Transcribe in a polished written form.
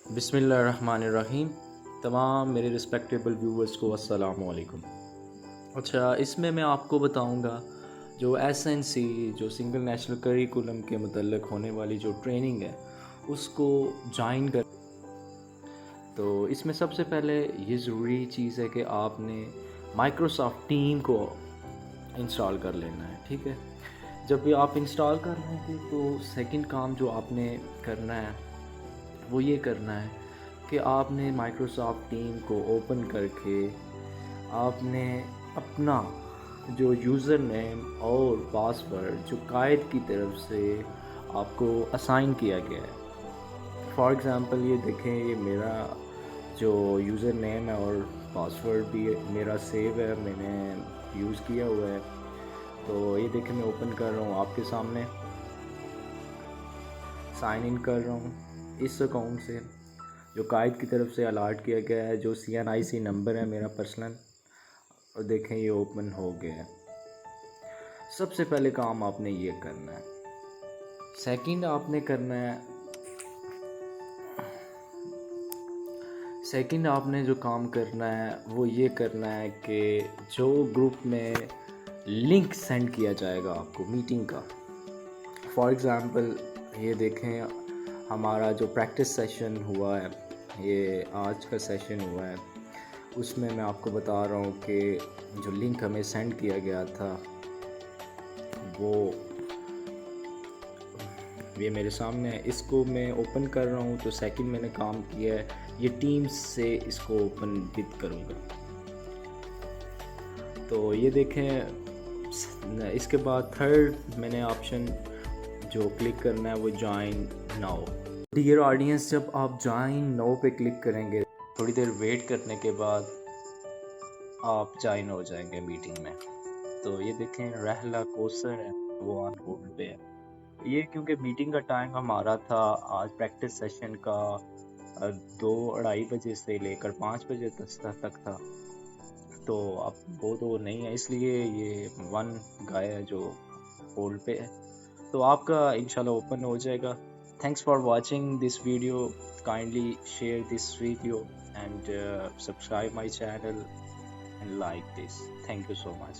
بسم اللہ الرحمن الرحیم. تمام میرے رسپیکٹیبل ویورز کو السلام علیکم. اچھا، اس میں آپ کو بتاؤں گا جو SNC جو سنگل نیشنل کریکولم کے متعلق ہونے والی جو ٹریننگ ہے اس کو جوائن کر. تو اس میں سب سے پہلے یہ ضروری چیز ہے کہ آپ نے مائکروسافٹ ٹیم کو انسٹال کر لینا ہے. ٹھیک ہے، جب بھی آپ انسٹال کر رہے ہیں تو سیکنڈ کام جو آپ نے کرنا ہے وہ یہ کرنا ہے کہ آپ نے مائکروسافٹ ٹیم کو اوپن کر کے آپ نے اپنا جو یوزر نیم اور پاسورڈ جو قائد کی طرف سے آپ کو اسائن کیا گیا ہے. فار ایگزامپل یہ دیکھیں، یہ میرا جو یوزر نیم ہے اور پاسورڈ بھی میرا سیو ہے، میں نے یوز کیا ہوا ہے. تو یہ دیکھیں میں اوپن کر رہا ہوں آپ کے سامنے، سائن ان کر رہا ہوں اس اکاؤنٹ سے جو قائد کی طرف سے الاٹ کیا گیا ہے، جو CNIC نمبر ہے میرا پرسنل. اور دیکھیں یہ اوپن ہو گیا ہے. سب سے پہلے کام آپ نے یہ کرنا ہے. سیکنڈ آپ نے کرنا ہے، سیکنڈ آپ نے جو کام کرنا ہے وہ یہ کرنا ہے کہ جو گروپ میں لنک سینڈ کیا جائے گا آپ کو میٹنگ کا. فار ایگزامپل یہ دیکھیں ہمارا جو پریکٹس سیشن ہوا ہے، یہ آج کا سیشن ہوا ہے، اس میں آپ کو بتا رہا ہوں کہ جو لنک ہمیں سینڈ کیا گیا تھا وہ یہ میرے سامنے ہے. اس کو میں اوپن کر رہا ہوں. تو سیکنڈ میں نے کام کیا ہے یہ ٹیمز سے اس کو اوپن وتھ کروں گا. تو یہ دیکھیں اس کے بعد تھرڈ میں نے آپشن جو کلک کرنا ہے وہ جوائن ناؤ. ڈیئر آڈینس، جب آپ جوائن ناؤ پہ کلک کریں گے تھوڑی دیر ویٹ کرنے کے بعد آپ جوائن ہو جائیں گے میٹنگ میں. تو یہ دیکھیں رحلہ کوثر ہے وہ آن ہولڈ پہ ہے. یہ کیونکہ میٹنگ کا ٹائم ہمارا تھا آج پریکٹس سیشن کا 2-2:30 بجے سے لے کر 5 بجے تک تھا. تو اب وہ تو نہیں ہے، اس لیے یہ 1 گائے ہے جو ہولڈ پہ ہے. تو آپ کا انشاءاللہ اوپن ہو جائے گا. Thanks for watching this video. Kindly share this video and subscribe my channel and like this. Thank you so much.